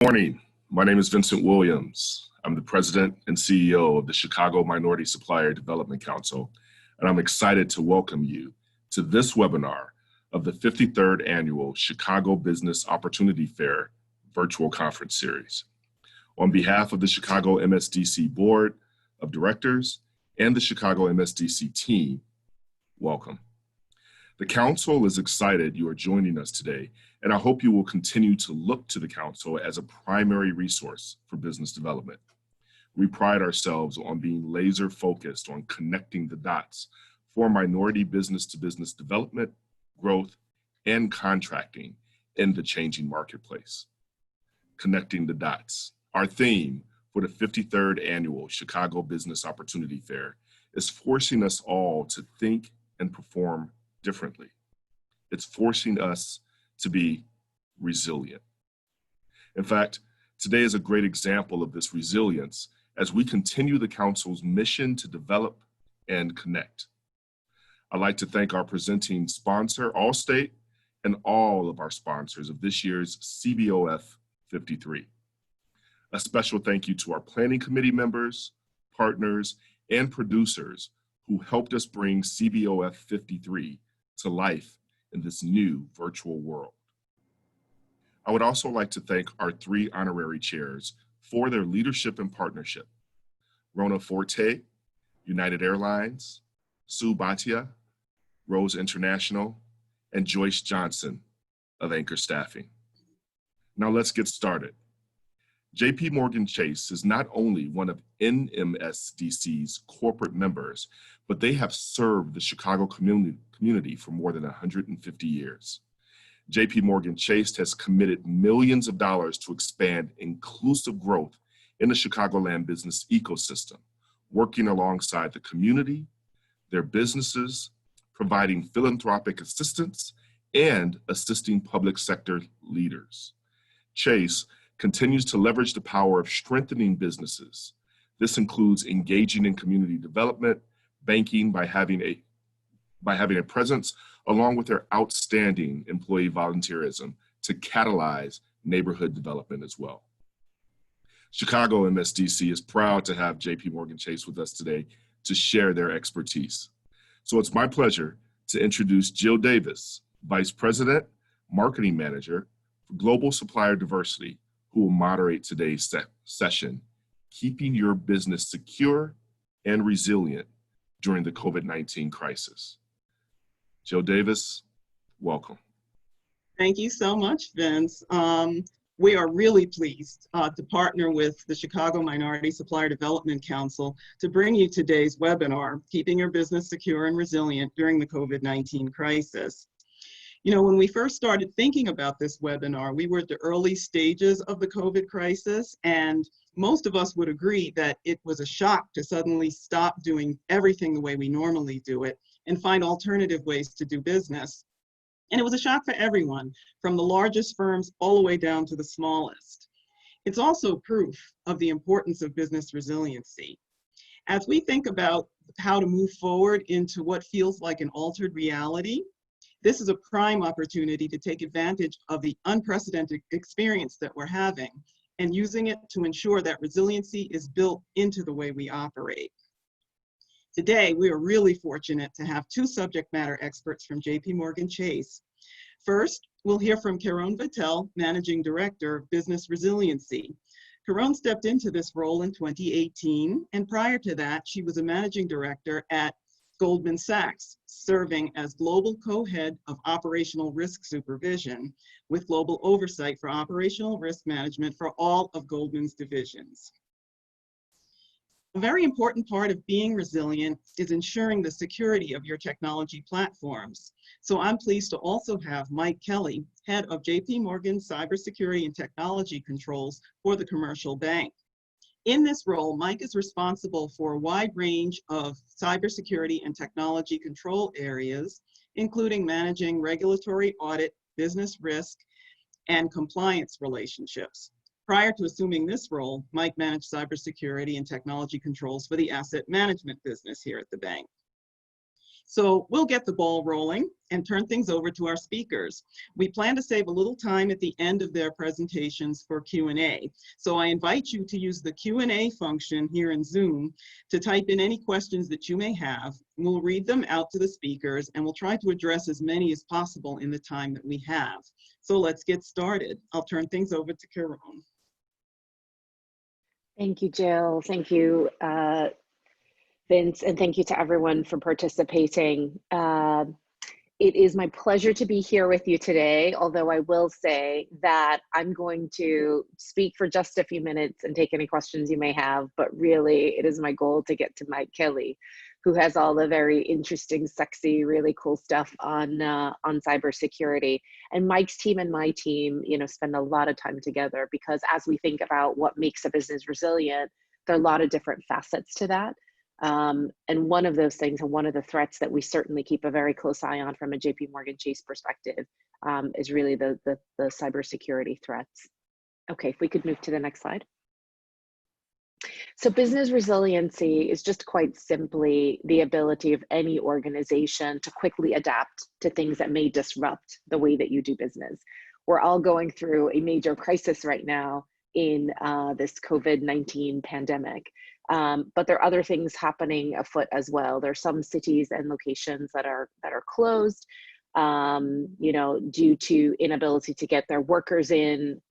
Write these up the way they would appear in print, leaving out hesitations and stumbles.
Morning. My name is Vincent Williams. I'm the president and CEO of the Chicago Minority Supplier Development Council, and I'm excited to welcome you to this webinar of the 53rd Annual Chicago Business Opportunity Fair virtual conference series. On behalf of the Chicago MSDC Board of Directors and the Chicago MSDC team, welcome. The Council is excited you are joining us today, and I hope you will continue to look to the Council as a primary resource for business development. We pride ourselves on being laser focused on connecting the dots for minority business-to-business development, growth, and contracting in the changing marketplace. Connecting the dots. Our theme for the 53rd Annual Chicago Business Opportunity Fair is forcing us all to think and perform differently. It's forcing us to be resilient. In fact, today is a great example of this resilience as we continue the Council's mission to develop and connect. I'd like to thank our presenting sponsor, Allstate, and all of our sponsors of this year's CBOF 53. A special thank you to our planning committee members, partners, and producers who helped us bring CBOF 53 to life in this new virtual world. I would also like to thank our 3 honorary chairs for their leadership and partnership. Rona Forte, United Airlines, Sue Bhatia, Rose International, and Joyce Johnson of Anchor Staffing. Now let's get started. JPMorgan Chase is not only one of NMSDC's corporate members, but they have served the Chicago community for more than 150 years. JPMorgan Chase has committed millions of dollars to expand inclusive growth in the Chicagoland business ecosystem, working alongside the community, their businesses, providing philanthropic assistance, and assisting public sector leaders. Chase continues to leverage the power of strengthening businesses. This includes engaging in community development, banking by having a presence, along with their outstanding employee volunteerism to catalyze neighborhood development as well. Chicago MSDC is proud to have JPMorgan Chase with us today to share their expertise. So it's my pleasure to introduce Jill Davis, Vice President, Marketing Manager for Global Supplier Diversity, who will moderate today's session, Keeping Your Business Secure and Resilient During the COVID-19 Crisis. Jill Davis, welcome. Thank you so much, Vince. We are really pleased to partner with the Chicago Minority Supplier Development Council to bring you today's webinar, Keeping Your Business Secure and Resilient During the COVID-19 Crisis. You know, when we first started thinking about this webinar, we were at the early stages of the COVID crisis, and most of us would agree that it was a shock to suddenly stop doing everything the way we normally do it and find alternative ways to do business. And it was a shock for everyone, from the largest firms all the way down to the smallest. It's also proof of the importance of business resiliency. As we think about how to move forward into what feels like an altered reality, this is a prime opportunity to take advantage of the unprecedented experience that we're having and using it to ensure that resiliency is built into the way we operate. Today, we are really fortunate to have 2 subject matter experts from JPMorgan Chase. First, we'll hear from Caron Vattel, Managing Director of Business Resiliency. Caron stepped into this role in 2018, and prior to that, she was a Managing Director at Goldman Sachs, serving as Global Co-Head of Operational Risk Supervision with global oversight for operational risk management for all of Goldman's divisions. A very important part of being resilient is ensuring the security of your technology platforms. So I'm pleased to also have Mike Kelly, Head of JPMorgan Cybersecurity and Technology Controls for the Commercial Bank. In this role, Mike is responsible for a wide range of cybersecurity and technology control areas, including managing regulatory audit, business risk, and compliance relationships. Prior to assuming this role, Mike managed cybersecurity and technology controls for the asset management business here at the bank. So we'll get the ball rolling and turn things over to our speakers. We plan to save a little time at the end of their presentations for Q&A. So I invite you to use the Q&A function here in Zoom to type in any questions that you may have. We'll read them out to the speakers and we'll try to address as many as possible in the time that we have. So let's get started. I'll turn things over to Karen. Thank you, Jill. Thank you, Vince, and thank you to everyone for participating. It is my pleasure to be here with you today, although I will say that I'm going to speak for just a few minutes and take any questions you may have, but really it is my goal to get to Mike Kelly, who has all the very interesting, sexy, really cool stuff on cybersecurity. And Mike's team and my team, spend a lot of time together because as we think about what makes a business resilient, there are a lot of different facets to that. And one of those things, and one of the threats that we certainly keep a very close eye on from a JPMorgan Chase perspective, is really the cybersecurity threats. Okay, if we could move to the next slide. So business resiliency is just quite simply the ability of any organization to quickly adapt to things that may disrupt the way that you do business. We're all going through a major crisis right now in this COVID-19 pandemic. But there are other things happening afoot as well. There are some cities and locations that are closed, due to inability to get their workers in.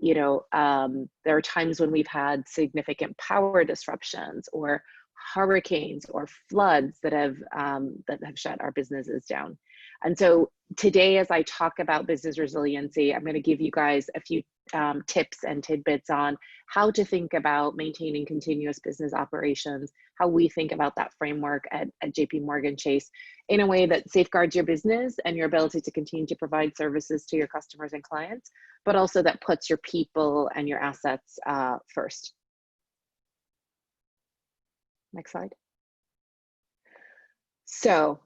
There are times when we've had significant power disruptions or hurricanes or floods that have shut our businesses down. And so today, as I talk about business resiliency, I'm going to give you guys a few tips and tidbits on how to think about maintaining continuous business operations, how we think about that framework at JPMorgan Chase in a way that safeguards your business and your ability to continue to provide services to your customers and clients, but also that puts your people and your assets first. Next slide. So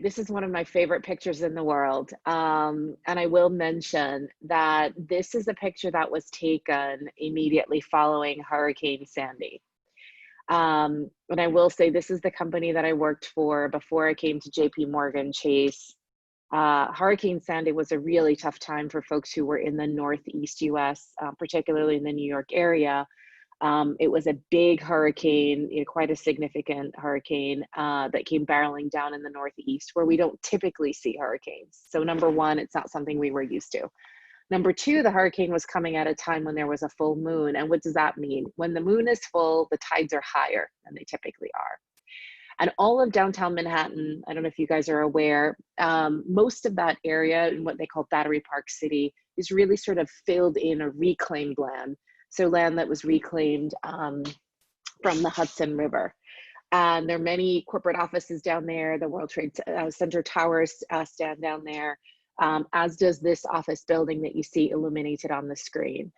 this is one of my favorite pictures in the world. And I will mention that this is a picture that was taken immediately following Hurricane Sandy. And I will say this is the company that I worked for before I came to JPMorgan Chase. Hurricane Sandy was a really tough time for folks who were in the Northeast US, particularly in the New York area. It was a big hurricane, quite a significant hurricane that came barreling down in the Northeast where we don't typically see hurricanes. So number one, it's not something we were used to. Number two, the hurricane was coming at a time when there was a full moon. And what does that mean? When the moon is full, the tides are higher than they typically are. And all of downtown Manhattan, I don't know if you guys are aware, most of that area in what they call Battery Park City is really sort of filled in a reclaimed land. So land that was reclaimed from the Hudson River. And there are many corporate offices down there. The World Trade Center towers stand down there, as does this office building that you see illuminated on the screen.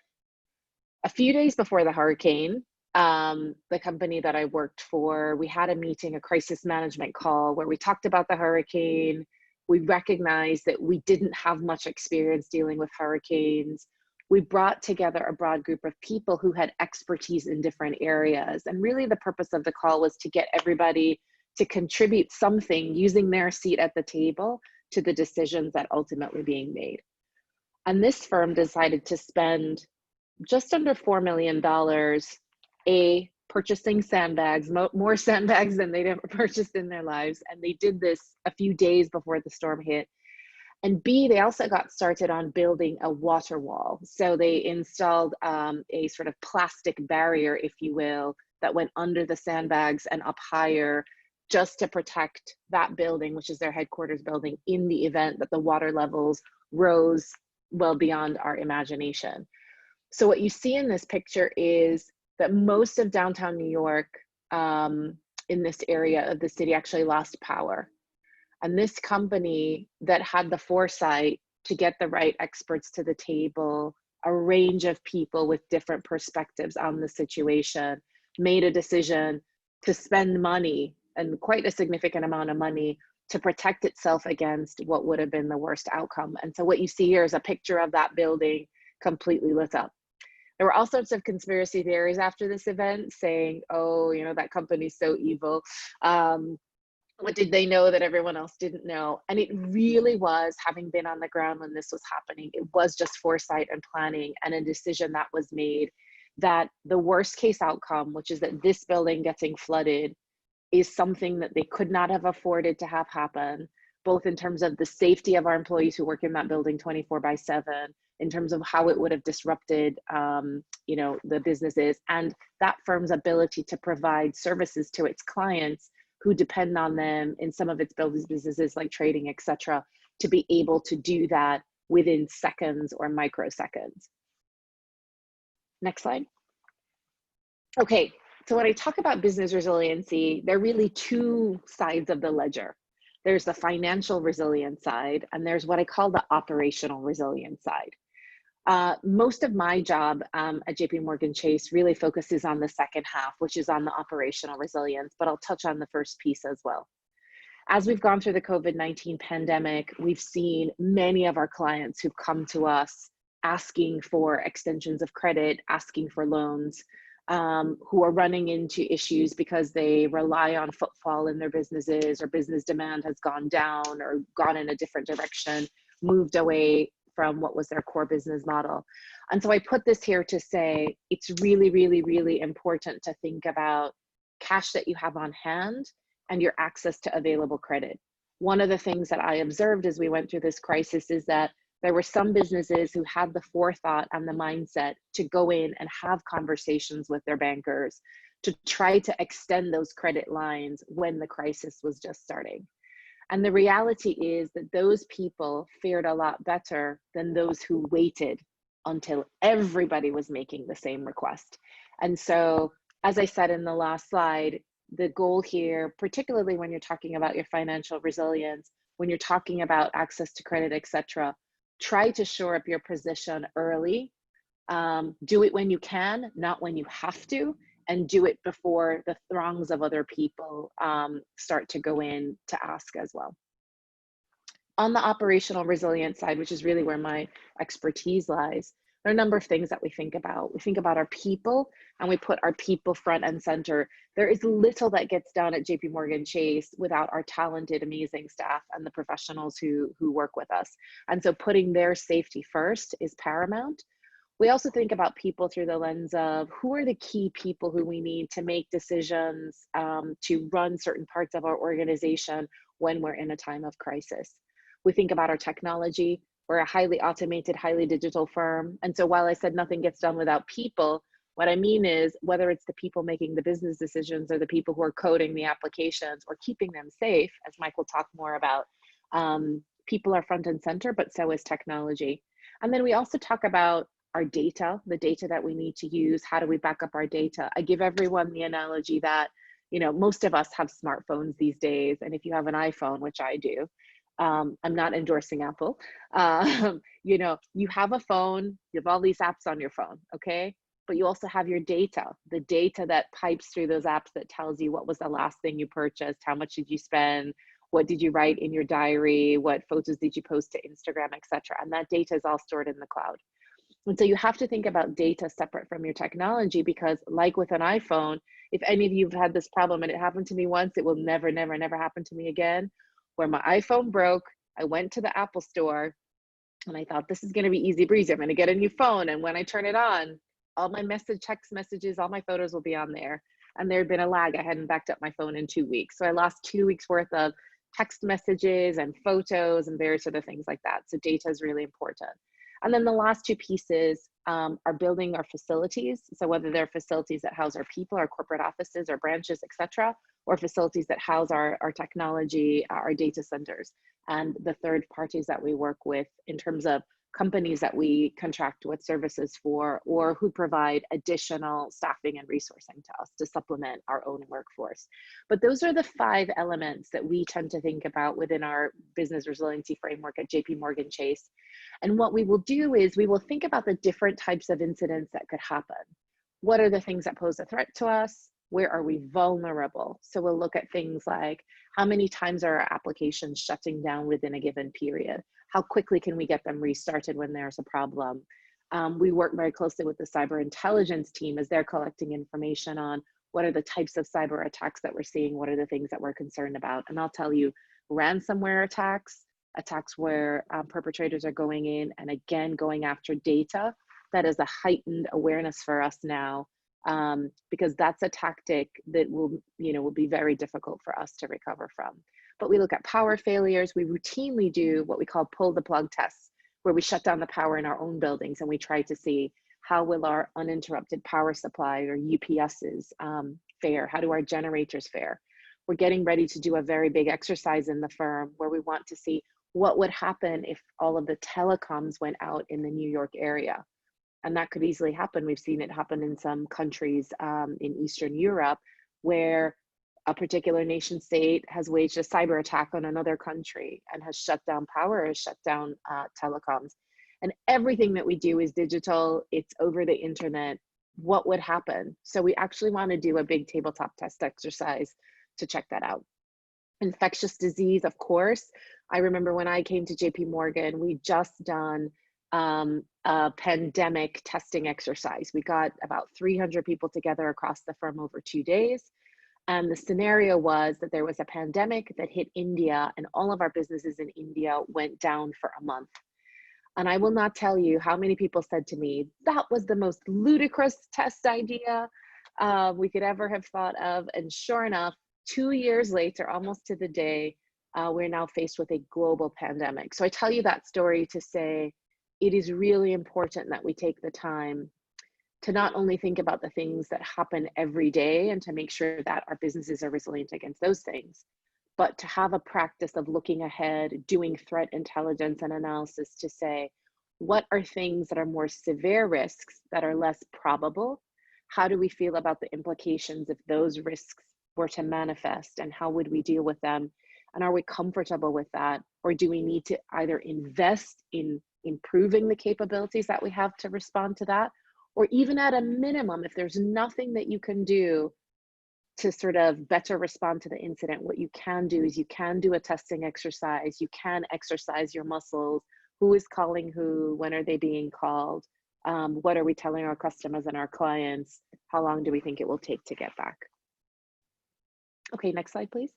A few days before the hurricane, the company that I worked for, we had a meeting, a crisis management call where we talked about the hurricane. We recognized that we didn't have much experience dealing with hurricanes. We brought together a broad group of people who had expertise in different areas. And really the purpose of the call was to get everybody to contribute something using their seat at the table to the decisions that ultimately being made. And this firm decided to spend just under $4 million, purchasing sandbags, more sandbags than they'd ever purchased in their lives. And they did this a few days before the storm hit. And B, they also got started on building a water wall. So they installed a sort of plastic barrier, if you will, that went under the sandbags and up higher just to protect that building, which is their headquarters building, in the event that the water levels rose well beyond our imagination. So what you see in this picture is that most of downtown New York in this area of the city actually lost power. And this company that had the foresight to get the right experts to the table, a range of people with different perspectives on the situation, made a decision to spend money, and quite a significant amount of money, to protect itself against what would have been the worst outcome. And so what you see here is a picture of that building completely lit up. There were all sorts of conspiracy theories after this event saying, oh, that company's so evil. What did they know that everyone else didn't know? And it really was, having been on the ground when this was happening, it was just foresight and planning and a decision that was made that the worst case outcome, which is that this building getting flooded, is something that they could not have afforded to have happen, both in terms of the safety of our employees who work in that building 24/7, in terms of how it would have disrupted the businesses, and that firm's ability to provide services to its clients who depend on them in some of its businesses like trading, etc., to be able to do that within seconds or microseconds. Next slide. Okay, so when I talk about business resiliency, there are really two sides of the ledger. There's the financial resilience side, and there's what I call the operational resilience side. Most of my job at JPMorgan Chase really focuses on the second half, which is on the operational resilience, but I'll touch on the first piece as well. As we've gone through the COVID-19 pandemic, we've seen many of our clients who've come to us asking for extensions of credit, asking for loans, who are running into issues because they rely on footfall in their businesses, or business demand has gone down or gone in a different direction, moved away from what was their core business model. And so I put this here to say it's really, really, really important to think about cash that you have on hand and your access to available credit. One of the things that I observed as we went through this crisis is that there were some businesses who had the forethought and the mindset to go in and have conversations with their bankers to try to extend those credit lines when the crisis was just starting. And the reality is that those people fared a lot better than those who waited until everybody was making the same request. And so, as I said in the last slide, the goal here, particularly when you're talking about your financial resilience, when you're talking about access to credit, etc., try to shore up your position early. Do it when you can, not when you have to, and do it before the throngs of other people start to go in to ask as well. On the operational resilience side, which is really where my expertise lies, there are a number of things that we think about. We think about our people, and we put our people front and center. There is little that gets done at JPMorgan Chase without our talented, amazing staff and the professionals who work with us. And so putting their safety first is paramount. We also think about people through the lens of who are the key people who we need to make decisions to run certain parts of our organization when we're in a time of crisis. We think about our technology. We're a highly automated, highly digital firm. And so while I said nothing gets done without people, what I mean is whether it's the people making the business decisions or the people who are coding the applications or keeping them safe, as Mike will talk more about, people are front and center, but so is technology. And then we also talk about our data, the data that we need to use. How do we back up our data? I give everyone the analogy that, most of us have smartphones these days. And if you have an iPhone, which I do, I'm not endorsing Apple. You have a phone, you have all these apps on your phone, okay? But you also have your data, the data that pipes through those apps that tells you what was the last thing you purchased, how much did you spend, what did you write in your diary, what photos did you post to Instagram, etc. And that data is all stored in the cloud. And so you have to think about data separate from your technology, because like with an iPhone, if any of you have had this problem, and it happened to me once, it will never, never, never happen to me again, where my iPhone broke, I went to the Apple store and I thought, this is going to be easy breezy. I'm going to get a new phone. And when I turn it on, all my text messages, all my photos will be on there. And there had been a lag. I hadn't backed up my phone in 2 weeks. So I lost 2 weeks worth of text messages and photos and various other things like that. So data is really important. And then the last two pieces are building our facilities. So whether they're facilities that house our people, our corporate offices, our branches, et cetera, or facilities that house our technology, our data centers, and the third parties that we work with in terms of companies that we contract with services for, or who provide additional staffing and resourcing to us to supplement our own workforce. But those are the 5 elements that we tend to think about within our business resiliency framework at JPMorgan Chase. And what we will do is we will think about the different types of incidents that could happen. What are the things that pose a threat to us? Where are we vulnerable? So we'll look at things like how many times are our applications shutting down within a given period? How quickly can we get them restarted when there's a problem? We work very closely with the cyber intelligence team as they're collecting information on What are the types of cyber attacks that we're seeing? What are the things that we're concerned about? And I'll tell you, ransomware attacks, attacks where perpetrators are going in and again going after data, that is a heightened awareness for us now, because that's a tactic that will be very difficult for us to recover from. But we look at power failures. We routinely do what we call pull the plug tests, where we shut down the power in our own buildings and we try to see how will our uninterrupted power supply or UPSs fare? How do our generators fare? We're getting ready to do a very big exercise in the firm where we want to see what would happen if all of the telecoms went out in the New York area. And that could easily happen. We've seen it happen in some countries in Eastern Europe, where a particular nation state has waged a cyber attack on another country and has shut down power, has shut down telecoms. And everything that we do is digital, it's over the internet. What would happen? So we actually want to do a big tabletop test exercise to check that out. Infectious disease, of course. I remember when I came to JPMorgan, we just done a pandemic testing exercise. We got about 300 people together across the firm over 2 days. And the scenario was that there was a pandemic that hit India and all of our businesses in India went down for a month. And I will not tell you how many people said to me, that was the most ludicrous test idea we could ever have thought of. And sure enough, 2 years later, almost to the day, we're now faced with a global pandemic. So I tell you that story to say, it is really important that we take the time to not only think about the things that happen every day and to make sure that our businesses are resilient against those things, but to have a practice of looking ahead, doing threat intelligence and analysis to say, what are things that are more severe risks that are less probable? How do we feel about the implications if those risks were to manifest, and how would we deal with them? And are we comfortable with that? Or do we need to either invest in improving the capabilities that we have to respond to that? Or even at a minimum, if there's nothing that you can do to sort of better respond to the incident, what you can do is you can do a testing exercise, you can exercise your muscles. Who is calling who? When are they being called? What are we telling our customers and our clients? How long do we think it will take to get back? Okay, next slide, please.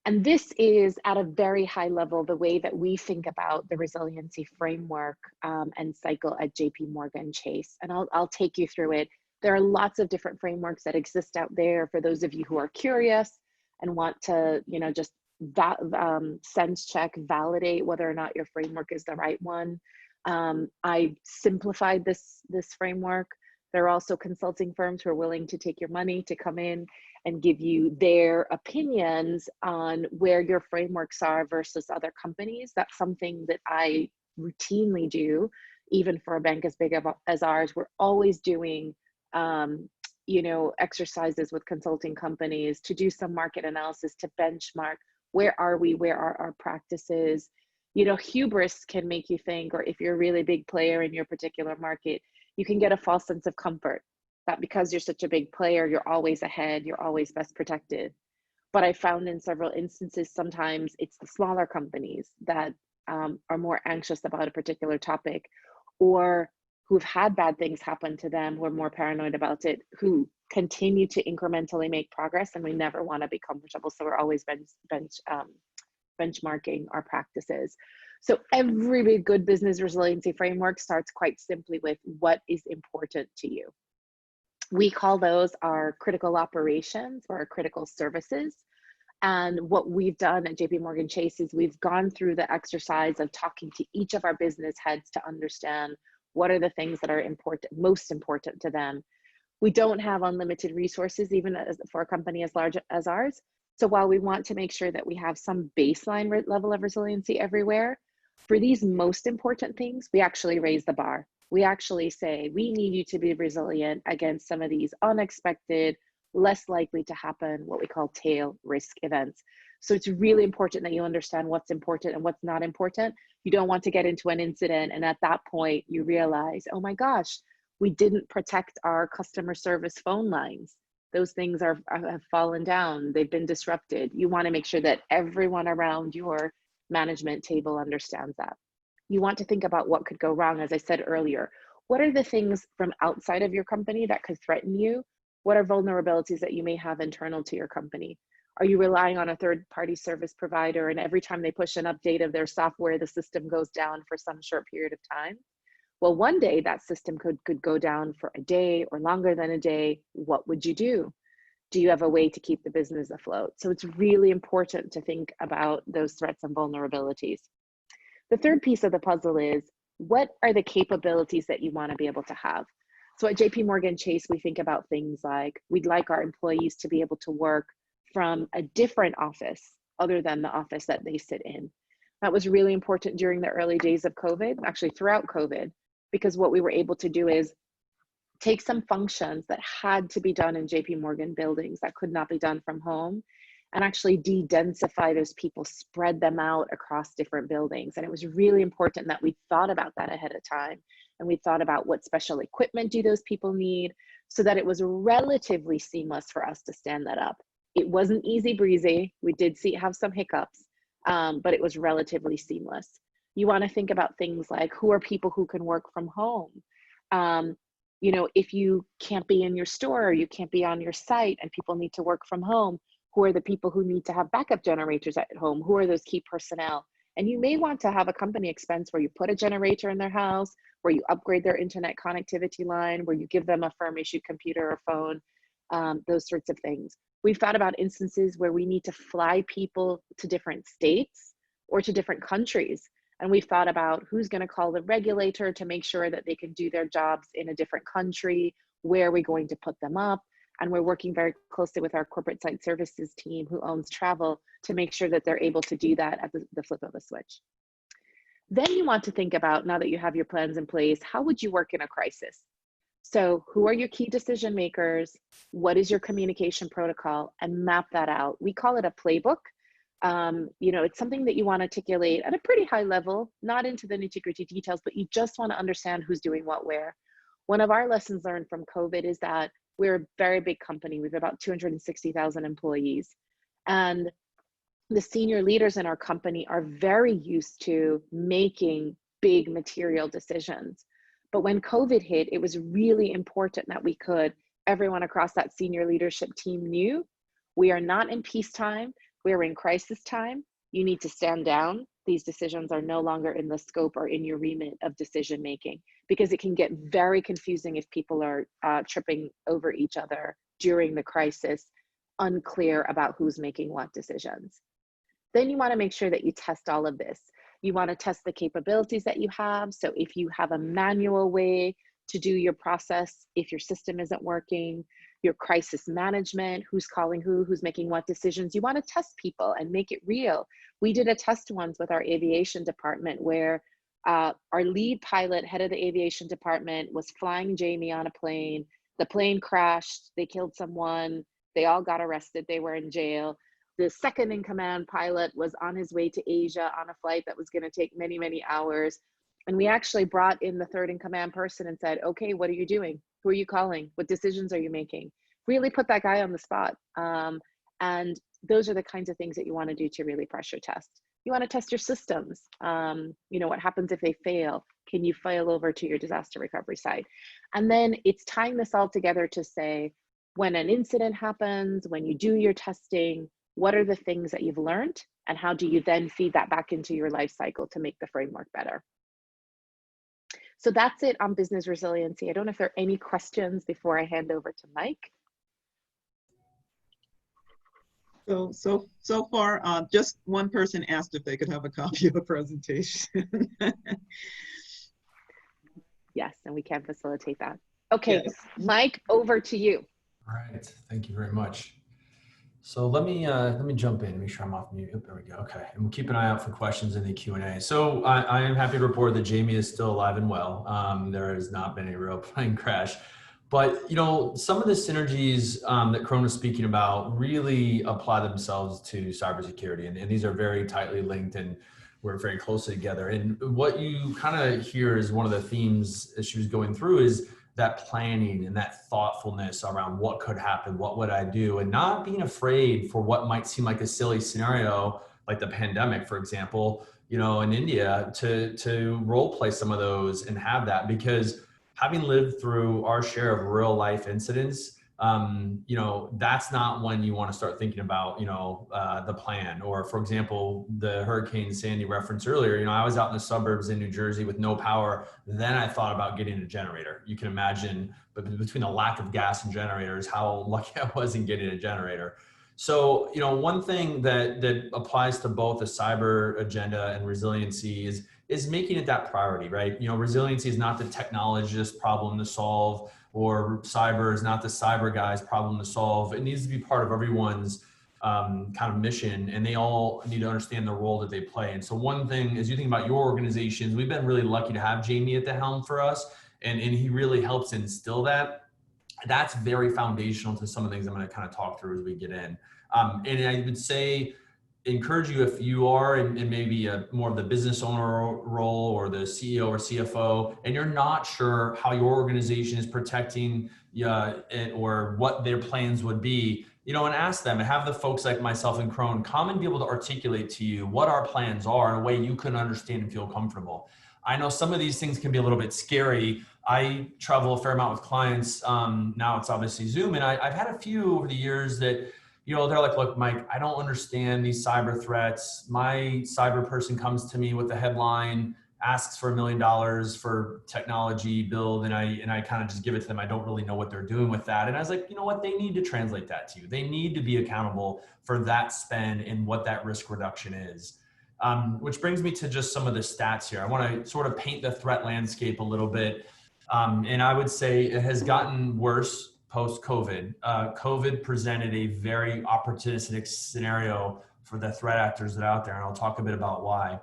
And this is at a very high level, the way that we think about the resiliency framework and cycle at JPMorgan Chase. And I'll take you through it. There are lots of different frameworks that exist out there for those of you who are curious and want to, just sense check, validate whether or not your framework is the right one. I simplified this framework. There are also consulting firms who are willing to take your money to come in and give you their opinions on where your frameworks are versus other companies. That's something that I routinely do, even for a bank as big as ours. We're always doing exercises with consulting companies to do some market analysis, to benchmark where are we, where are our practices. Hubris can make you think, or if you're a really big player in your particular market, you can get a false sense of comfort that because you're such a big player, you're always ahead, you're always best protected. But I found in several instances, sometimes it's the smaller companies that are more anxious about a particular topic, or who've had bad things happen to them, who are more paranoid about it, who continue to incrementally make progress, and we never want to be comfortable. So we're always benchmarking our practices. So every good business resiliency framework starts quite simply with what is important to you. We call those our critical operations or our critical services. And what we've done at JPMorgan Chase is we've gone through the exercise of talking to each of our business heads to understand what are the things that are most important to them. We don't have unlimited resources, even for a company as large as ours. So while we want to make sure that we have some baseline level of resiliency everywhere, for these most important things, we actually raise the bar. We actually say, we need you to be resilient against some of these unexpected, less likely to happen, what we call tail risk events. So it's really important that you understand what's important and what's not important. You don't want to get into an incident and at that point you realize, oh my gosh, we didn't protect our customer service phone lines. Those things have fallen down, they've been disrupted. You want to make sure that everyone around your management table understands that. You want to think about what could go wrong. As I said earlier, what are the things from outside of your company that could threaten you? What are vulnerabilities that you may have internal to your company? Are you relying on a third-party service provider and every time they push an update of their software, the system goes down for some short period of time? Well, one day that system could go down for a day or longer than a day. What would you do? Do you have a way to keep the business afloat? So it's really important to think about those threats and vulnerabilities. The third piece of the puzzle is, what are the capabilities that you want to be able to have? So at JPMorgan Chase, we think about things like, we'd like our employees to be able to work from a different office other than the office that they sit in. That was really important during the early days of COVID, actually throughout COVID, because what we were able to do is take some functions that had to be done in JPMorgan buildings that could not be done from home and actually de-densify those people, spread them out across different buildings. And it was really important that we thought about that ahead of time. And we thought about what special equipment do those people need, so that it was relatively seamless for us to stand that up. It wasn't easy breezy. We did have some hiccups, but it was relatively seamless. You want to think about things like, who are people who can work from home? You know, if you can't be in your store or you can't be on your site and people need to work from home, who are the people who need to have backup generators at home? Who are those key personnel? And you may want to have a company expense where you put a generator in their house, where you upgrade their internet connectivity line, where you give them a firm issue computer or phone, those sorts of things. We've thought about instances where we need to fly people to different states or to different countries. And we've thought about who's going to call the regulator to make sure that they can do their jobs in a different country, where are we going to put them up? And we're working very closely with our corporate site services team who owns travel to make sure that they're able to do that at the flip of a switch. Then you want to think about, now that you have your plans in place, how would you work in a crisis? So who are your key decision makers? What is your communication protocol? And map that out. We call it a playbook. You know, it's something that you want to articulate at a pretty high level, not into the nitty-gritty details, but you just want to understand who's doing what where. One of our lessons learned from COVID is that we're a very big company. We have about 260,000 employees. And the senior leaders in our company are very used to making big material decisions. But when COVID hit, it was really important that everyone across that senior leadership team knew, we are not in peacetime, we're in crisis time. You need to stand down. These decisions are no longer in the scope or in your remit of decision making, because it can get very confusing if people are tripping over each other during the crisis, unclear about who's making what decisions. Then you want to make sure that you test all of this. You want to test the capabilities that you have. So if you have a manual way to do your process, if your system isn't working, your crisis management, who's calling who's making what decisions, you want to test people and make it real. We did a test once with our aviation department where our lead pilot, head of the aviation department, was flying Jamie on a plane. The plane crashed, they killed someone, they all got arrested, they were in jail. The second in command pilot was on his way to Asia on a flight that was going to take many, many hours. And we actually brought in the third in command person and said, okay, what are you doing? Who are you calling? What decisions are you making? Really put that guy on the spot. And those are the kinds of things that you want to do to really pressure test. You want to test your systems. You know, what happens if they fail? Can you fail over to your disaster recovery side? And then it's tying this all together to say, when an incident happens, when you do your testing, what are the things that you've learned? And how do you then feed that back into your life cycle to make the framework better? So that's it on business resiliency. I don't know if there are any questions before I hand over to Mike. So far, just one person asked if they could have a copy of the presentation. Yes, and we can facilitate that. Okay, Yes. Mike, over to you. All right, thank you very much. So let me jump in, make sure I'm off mute. There we go. Okay, and we'll keep an eye out for questions in the Q&A. So I am happy to report that Jamie is still alive and well. There has not been a real plane crash, but you know, some of the synergies that Crone was speaking about really apply themselves to cybersecurity, and these are very tightly linked and work very closely together. And what you kind of hear is one of the themes as she was going through is that planning and that thoughtfulness around what could happen, what would I do, and not being afraid for what might seem like a silly scenario, like the pandemic, for example, you know, in India, to role play some of those and have that, because having lived through our share of real life incidents, you know, that's not when you want to start thinking about, you know, the plan. Or for example, the Hurricane Sandy reference earlier, you know, I was out in the suburbs in New Jersey with no power. Then I thought about getting a generator. You can imagine, but between the lack of gas and generators, how lucky I was in getting a generator. So, you know, one thing that applies to both the cyber agenda and resiliency is making it that priority, right? You know, resiliency is not the technologist problem to solve, or cyber is not the cyber guy's problem to solve. It needs to be part of everyone's kind of mission, and they all need to understand the role that they play. And so one thing, as you think about your organizations, we've been really lucky to have Jamie at the helm for us, and he really helps instill that. That's very foundational to some of the things I'm going to kind of talk through as we get in. And I would say, encourage you, if you are in maybe more of the business owner role or the CEO or CFO, and you're not sure how your organization is protecting it or what their plans would be, you know, and ask them, and have the folks like myself and Crone come and be able to articulate to you what our plans are in a way you can understand and feel comfortable. I know some of these things can be a little bit scary. I travel a fair amount with clients. Now it's obviously Zoom, and I've had a few over the years that, you know, they're like, look, Mike, I don't understand these cyber threats. My cyber person comes to me with a headline, asks for $1 million for technology build, and I kind of just give it to them. I don't really know what they're doing with that. And I was like, you know what? They need to translate that to you. They need to be accountable for that spend and what that risk reduction is. Which brings me to just some of the stats here. I want to sort of paint the threat landscape a little bit. And I would say it has gotten worse post-COVID. COVID presented a very opportunistic scenario for the threat actors that are out there, and I'll talk a bit about why.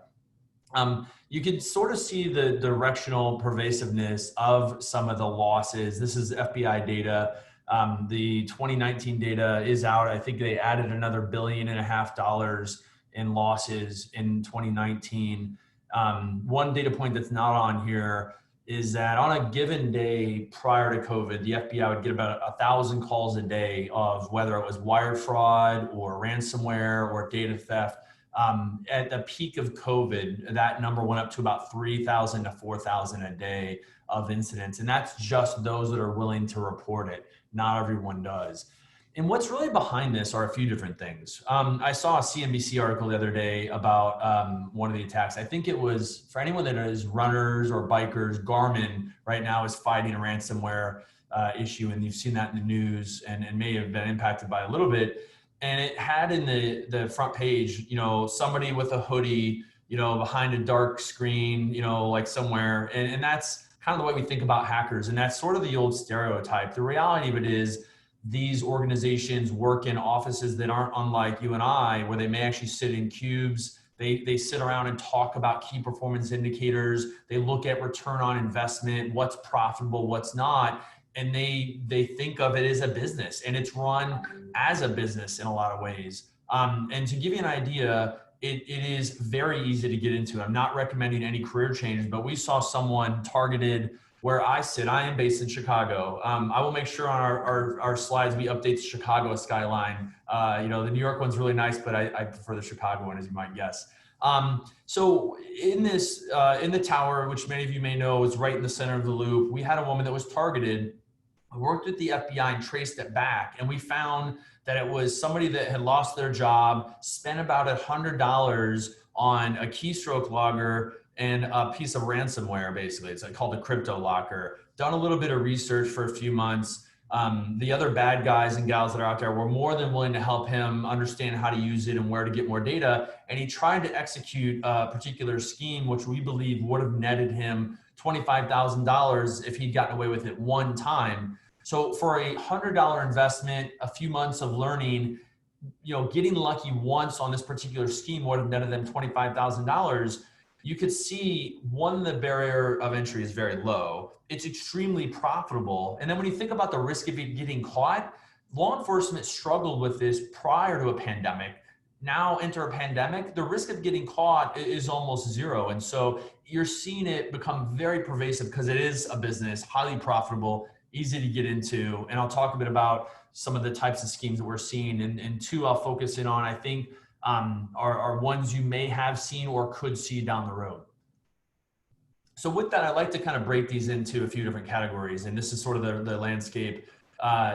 You can sort of see the directional pervasiveness of some of the losses. This is FBI data. The 2019 data is out. I think they added another $1.5 billion in losses in 2019. One data point that's not on here is that on a given day prior to COVID, the FBI would get about 1,000 calls a day of whether it was wire fraud or ransomware or data theft. At the peak of COVID, that number went up to about 3,000 to 4,000 a day of incidents. And that's just those that are willing to report it. Not everyone does. And what's really behind this are a few different things. I saw a CNBC article the other day about one of the attacks. I think it was, for anyone that is runners or bikers, Garmin right now is fighting a ransomware issue, and you've seen that in the news and may have been impacted by a little bit. And it had in the front page, you know, somebody with a hoodie, you know, behind a dark screen, you know, like somewhere. And that's kind of the way we think about hackers. And that's sort of the old stereotype. The reality of it is, these organizations work in offices that aren't unlike you and I, where they may actually sit in cubes. They sit around and talk about key performance indicators. They look at return on investment, what's profitable, what's not. And they think of it as a business, and it's run as a business in a lot of ways. And to give you an idea, it is very easy to get into. I'm not recommending any career change, but we saw someone targeted where I sit. I am based in Chicago. I will make sure on our slides we update the Chicago skyline. You know, the New York one's really nice, but I prefer the Chicago one, as you might guess. So in the tower, which many of you may know is right in the center of the loop, we had a woman that was targeted. We worked with the FBI and traced it back, and we found that it was somebody that had lost their job, spent about $100 on a keystroke logger and a piece of ransomware, basically. It's called a crypto locker. Done a little bit of research for a few months. The other bad guys and gals that are out there were more than willing to help him understand how to use it and where to get more data. And he tried to execute a particular scheme, which we believe would have netted him $25,000 if he'd gotten away with it one time. So for a $100 investment, a few months of learning, you know, getting lucky once on this particular scheme would have netted them $25,000. You could see, one, the barrier of entry is very low. It's extremely profitable. And then when you think about the risk of it getting caught, law enforcement struggled with this prior to a pandemic. Now enter a pandemic, the risk of getting caught is almost zero. And so you're seeing it become very pervasive because it is a business, highly profitable, easy to get into. And I'll talk a bit about some of the types of schemes that we're seeing. And two, I'll focus in on, I think, are ones you may have seen or could see down the road. So with that, I'd like to kind of break these into a few different categories. And this is sort of the landscape.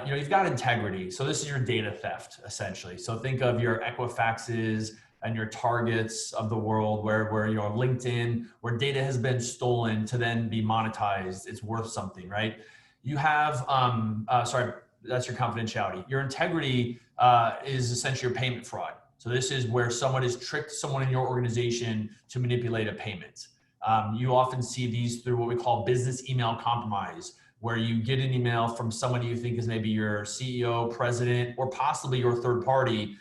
you've got integrity. So this is your data theft, essentially. So think of your Equifaxes and your Targets of the world, where your LinkedIn, where data has been stolen to then be monetized. It's worth something, right? You have, that's your confidentiality. Your integrity is essentially your payment fraud. So this is where someone has tricked someone in your organization to manipulate a payment. You often see these through what we call business email compromise, where you get an email from someone you think is maybe your CEO, president, or possibly your third party,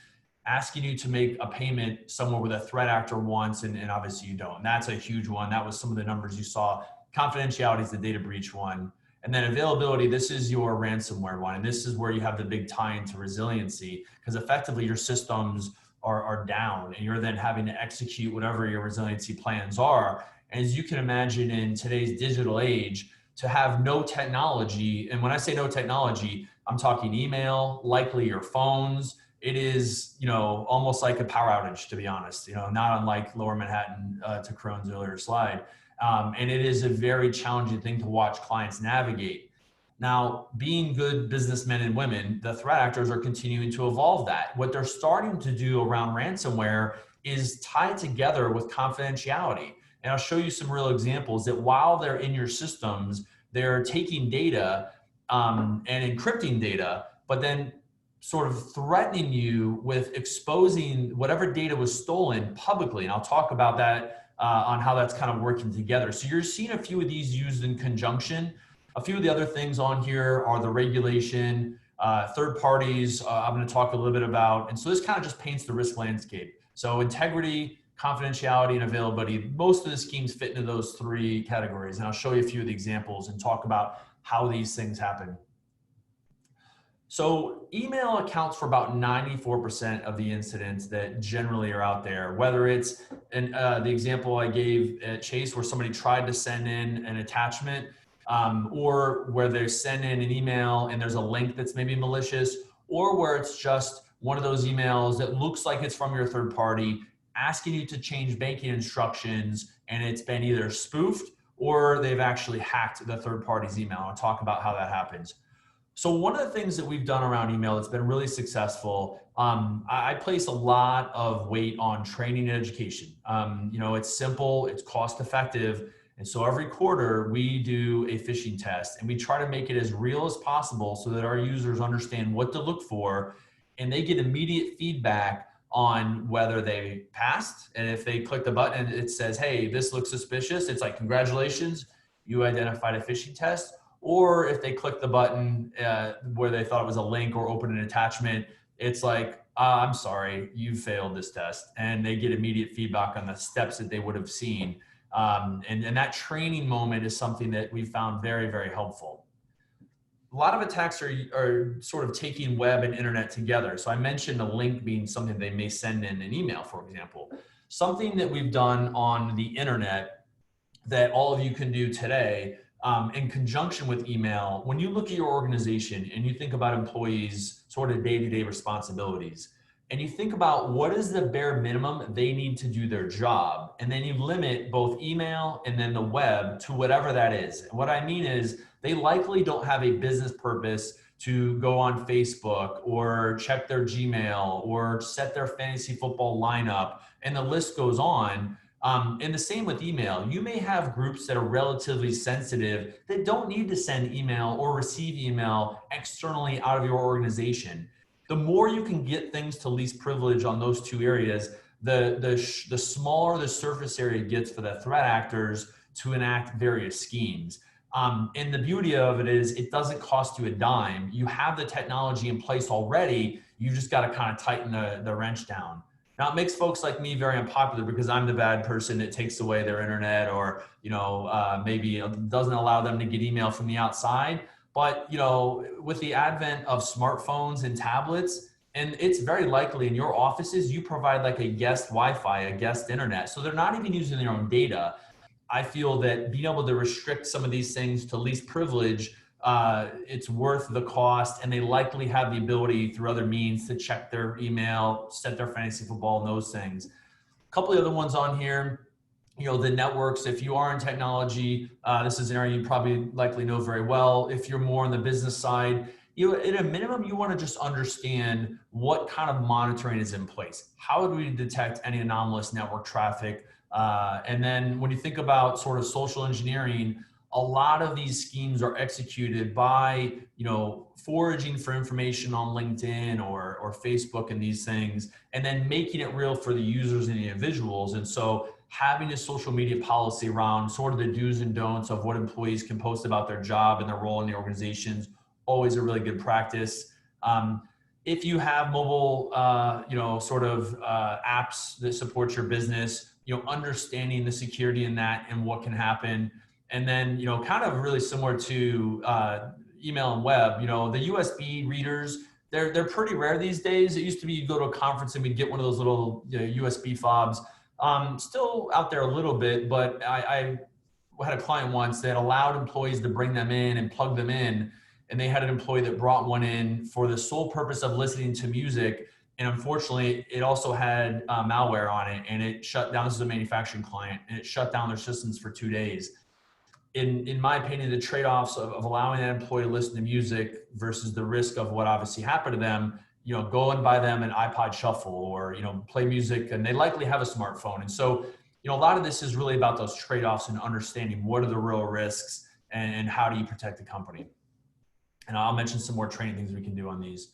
asking you to make a payment somewhere with a threat actor wants, and obviously you don't. And that's a huge one. That was some of the numbers you saw. Confidentiality is the data breach one. And then availability, this is your ransomware one. And this is where you have the big tie into resiliency, because effectively your systems are down and you're then having to execute whatever your resiliency plans are. And as you can imagine, in today's digital age, to have no technology, and when I say no technology, I'm talking email, likely your phones. It is, almost like a power outage, to be honest, not unlike Lower Manhattan to Crohn's earlier slide. And it is a very challenging thing to watch clients navigate. Now, being good businessmen and women, the threat actors are continuing to evolve that. What they're starting to do around ransomware is tie it together with confidentiality. And I'll show you some real examples that while they're in your systems, they're taking data and encrypting data, but then sort of threatening you with exposing whatever data was stolen publicly. And I'll talk about that on how that's kind of working together. So you're seeing a few of these used in conjunction. A few of the other things on here are the regulation, third parties, I'm going to talk a little bit about. And so this kind of just paints the risk landscape. So integrity, confidentiality, and availability, most of the schemes fit into those three categories. And I'll show you a few of the examples and talk about how these things happen. So email accounts for about 94% of the incidents that generally are out there, whether it's the example I gave at Chase where somebody tried to send in an attachment or where they send in an email and there's a link that's maybe malicious, or where it's just one of those emails that looks like it's from your third party asking you to change banking instructions and it's been either spoofed or they've actually hacked the third party's email. I'll talk about how that happens. So one of the things that we've done around email that's been really successful, I place a lot of weight on training and education. It's simple, it's cost effective. And so every quarter we do a phishing test and we try to make it as real as possible so that our users understand what to look for and they get immediate feedback on whether they passed. And if they click the button and it says, hey, this looks suspicious, it's like, congratulations, you identified a phishing test. Or if they click the button where they thought it was a link or open an attachment, it's like, I'm sorry, you failed this test. And they get immediate feedback on the steps that they would have seen. And that training moment is something that we found very, very helpful. A lot of attacks are sort of taking web and internet together. So I mentioned a link being something they may send in an email, for example. Something that we've done on the internet that all of you can do today in conjunction with email, when you look at your organization and you think about employees' sort of day-to-day responsibilities, and you think about what is the bare minimum they need to do their job, and then you limit both email and then the web to whatever that is. And what I mean is they likely don't have a business purpose to go on Facebook or check their Gmail or set their fantasy football lineup, and the list goes on. And the same with email. You may have groups that are relatively sensitive that don't need to send email or receive email externally out of your organization. The more you can get things to least privilege on those two areas, the smaller the surface area gets for the threat actors to enact various schemes. And the beauty of it is it doesn't cost you a dime. You have the technology in place already. You just got to kind of tighten the wrench down. Now it makes folks like me very unpopular because I'm the bad person that takes away their internet or, maybe doesn't allow them to get email from the outside. But, with the advent of smartphones and tablets, and it's very likely in your offices, you provide like a guest Wi-Fi, a guest internet. So they're not even using their own data. I feel that being able to restrict some of these things to least privilege, it's worth the cost, and they likely have the ability through other means to check their email, set their fantasy football, and those things. A couple of other ones on here, the networks. If you are in technology, this is an area you probably likely know very well. If you're more on the business side, at a minimum, you want to just understand what kind of monitoring is in place. How do we detect any anomalous network traffic? And then when you think about sort of social engineering, a lot of these schemes are executed by, foraging for information on LinkedIn or Facebook and these things, and then making it real for the users and the individuals. And so having a social media policy around sort of the do's and don'ts of what employees can post about their job and their role in the organizations, always a really good practice. If you have mobile, apps that support your business, understanding the security in that and what can happen. And then, kind of really similar to email and web, the USB readers, they're pretty rare these days. It used to be you'd go to a conference and we'd get one of those little USB fobs. Still out there a little bit, but I had a client once that allowed employees to bring them in and plug them in. And they had an employee that brought one in for the sole purpose of listening to music. And unfortunately, it also had malware on it, and it shut down. This is a manufacturing client, and it shut down their systems for 2 days. In my opinion, the trade-offs of allowing that employee to listen to music versus the risk of what obviously happened to them, go and buy them an iPod Shuffle or, play music, and they likely have a smartphone. And so, a lot of this is really about those trade-offs and understanding what are the real risks and how do you protect the company. And I'll mention some more training things we can do on these.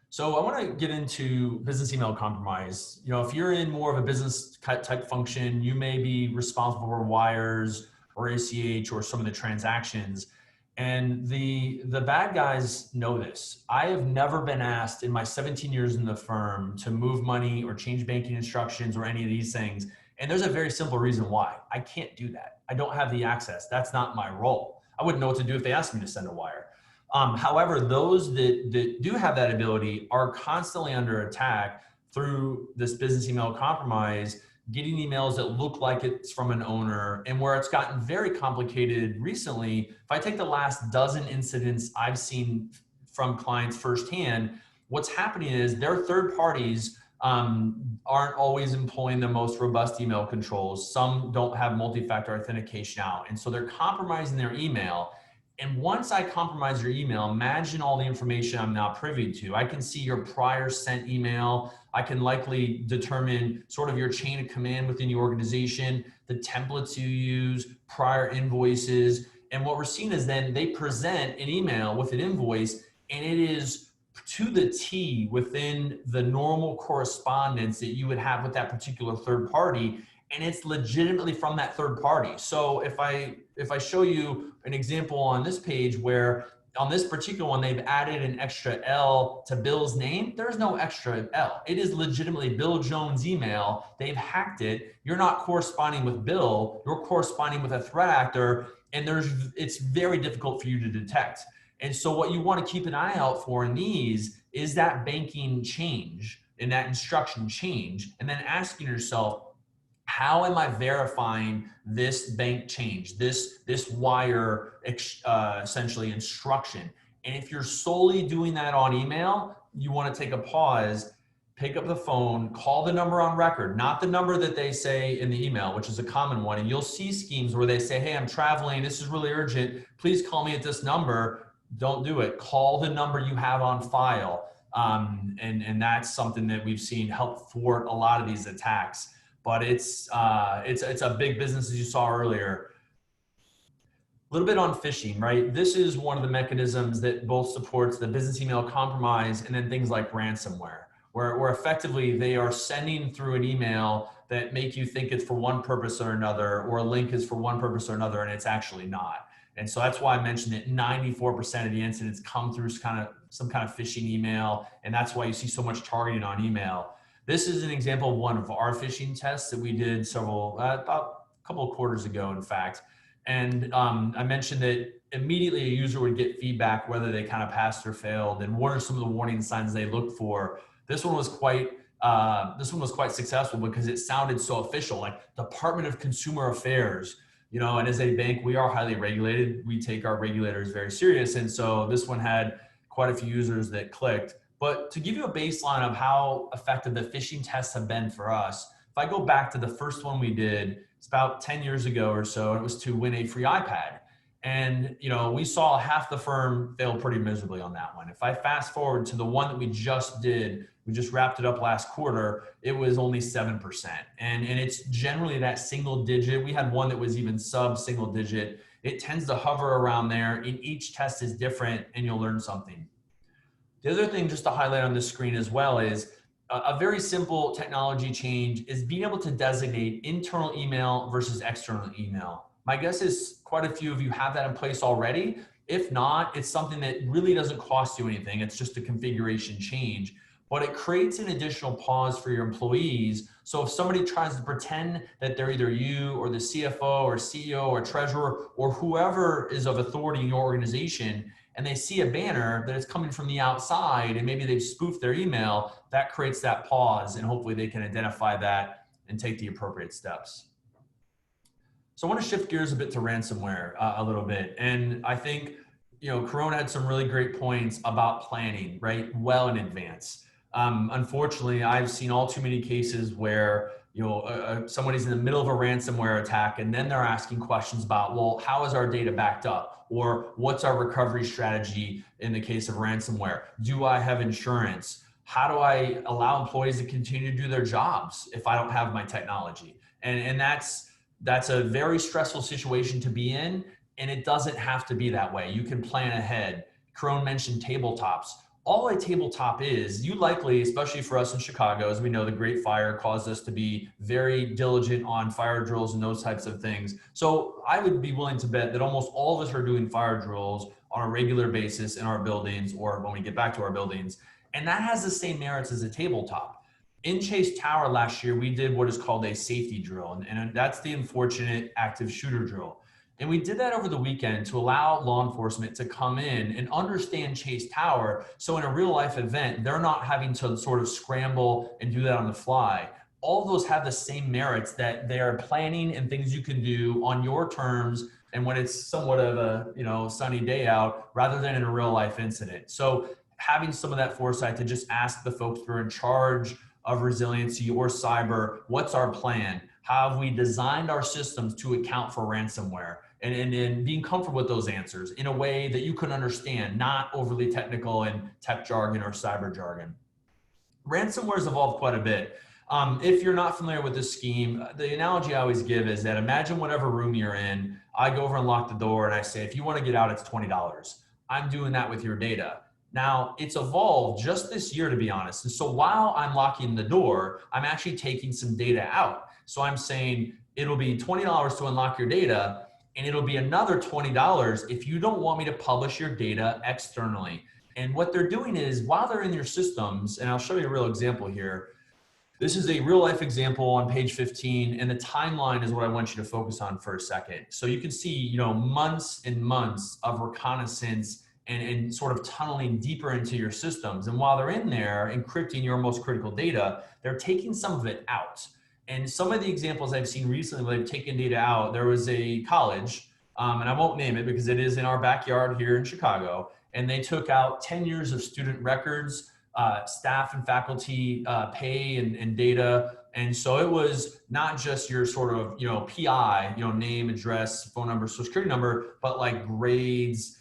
So I want to get into business email compromise. If you're in more of a business type function, you may be responsible for wires or ACH or some of the transactions. And the bad guys know this. I have never been asked in my 17 years in the firm to move money or change banking instructions or any of these things. And there's a very simple reason why. I can't do that. I don't have the access. That's not my role. I wouldn't know what to do if they asked me to send a wire. However, those that do have that ability are constantly under attack through this business email compromise, getting emails that look like it's from an owner, and where it's gotten very complicated recently. If I take the last dozen incidents I've seen from clients firsthand, what's happening is their third parties aren't always employing the most robust email controls. Some don't have multi-factor authentication out. And so they're compromising their email. And once I compromise your email, imagine all the information I'm now privy to. I can see your prior sent email. I can likely determine sort of your chain of command within your organization, the templates you use, prior invoices. And what we're seeing is then they present an email with an invoice, and it is to the T within the normal correspondence that you would have with that particular third party. And it's legitimately from that third party. So if I show you an example on this page where on this particular one, they've added an extra L to Bill's name, there's no extra L. It is legitimately Bill Jones' email. They've hacked it. You're not corresponding with Bill, you're corresponding with a threat actor, and it's very difficult for you to detect. And so what you want to keep an eye out for in these is that banking change and that instruction change, and then asking yourself, how am I verifying this bank change, this wire essentially instruction? And if you're solely doing that on email, you want to take a pause, pick up the phone, call the number on record, not the number that they say in the email, which is a common one. And you'll see schemes where they say, hey, I'm traveling, this is really urgent, please call me at this number. Don't do it. Call the number you have on file. And that's something that we've seen help thwart a lot of these attacks. But it's a big business, as you saw earlier. A little bit on phishing, right? This is one of the mechanisms that both supports the business email compromise and then things like ransomware, where effectively they are sending through an email that make you think it's for one purpose or another, or a link is for one purpose or another, and it's actually not. And so that's why I mentioned that 94% of the incidents come through some kind of phishing email, and that's why you see so much targeting on email. This is an example of one of our phishing tests that we did about a couple of quarters ago, in fact. And I mentioned that immediately a user would get feedback whether they kind of passed or failed, and what are some of the warning signs they looked for. This one was quite successful because it sounded so official, like Department of Consumer Affairs. And as a bank, we are highly regulated. We take our regulators very serious, and so this one had quite a few users that clicked. But to give you a baseline of how effective the phishing tests have been for us, if I go back to the first one we did, it's about 10 years ago or so, and it was to win a free iPad. And, we saw half the firm fail pretty miserably on that one. If I fast forward to the one that we just wrapped it up last quarter, it was only 7%. And it's generally that single digit. We had one that was even sub single digit. It tends to hover around there, and each test is different, and you'll learn something. The other thing just to highlight on this screen as well is a very simple technology change is being able to designate internal email versus external email. My guess is quite a few of you have that in place already. If not, it's something that really doesn't cost you anything. It's just a configuration change, but it creates an additional pause for your employees. So if somebody tries to pretend that they're either you or the CFO or CEO or treasurer or whoever is of authority in your organization, and they see a banner that is coming from the outside and maybe they've spoofed their email, that creates that pause, and hopefully they can identify that and take the appropriate steps. So I want to shift gears a bit to ransomware a little bit. And I think, Corona had some really great points about planning, right? Well in advance. Unfortunately, I've seen all too many cases where, somebody's in the middle of a ransomware attack and then they're asking questions about, well, how is our data backed up? Or what's our recovery strategy in the case of ransomware? Do I have insurance? How do I allow employees to continue to do their jobs if I don't have my technology? And that's a very stressful situation to be in, and it doesn't have to be that way. You can plan ahead. Corone mentioned tabletops. All a tabletop is, you likely, especially for us in Chicago, as we know, the Great Fire caused us to be very diligent on fire drills and those types of things. So I would be willing to bet that almost all of us are doing fire drills on a regular basis in our buildings or when we get back to our buildings. And that has the same merits as a tabletop. In Chase Tower last year, we did what is called a safety drill, and that's the unfortunate active shooter drill. And we did that over the weekend to allow law enforcement to come in and understand Chase Tower. So in a real life event, they're not having to sort of scramble and do that on the fly. All of those have the same merits, that they are planning and things you can do on your terms and when it's somewhat of a sunny day out rather than in a real life incident. So having some of that foresight to just ask the folks who are in charge of resiliency or cyber, what's our plan? How have we designed our systems to account for ransomware? And being comfortable with those answers in a way that you can understand, not overly technical and tech jargon or cyber jargon. Ransomware has evolved quite a bit. If you're not familiar with this scheme, the analogy I always give is that imagine whatever room you're in, I go over and lock the door and I say, if you want to get out, it's $20. I'm doing that with your data. Now, it's evolved just this year, to be honest. And so while I'm locking the door, I'm actually taking some data out. So I'm saying it'll be $20 to unlock your data, and it'll be another $20 if you don't want me to publish your data externally. And what they're doing is, while they're in your systems, and I'll show you a real example here. This is a real life example on page 15, and the timeline is what I want you to focus on for a second. So you can see, months and months of reconnaissance and sort of tunneling deeper into your systems. And while they're in there encrypting your most critical data, they're taking some of it out. And some of the examples I've seen recently where they've taken data out, there was a college, and I won't name it because it is in our backyard here in Chicago, and they took out 10 years of student records, staff and faculty pay and data. And so it was not just your sort of, PI, name, address, phone number, social security number, but like grades,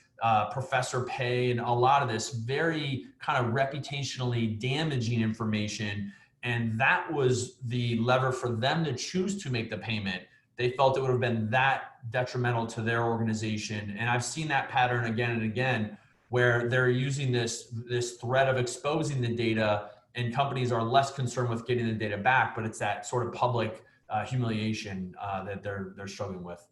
professor pay, and a lot of this very kind of reputationally damaging information. And that was the lever for them to choose to make the payment. They felt it would have been that detrimental to their organization. And I've seen that pattern again and again, where they're using this threat of exposing the data, and companies are less concerned with getting the data back, but it's that sort of public humiliation that they're struggling with.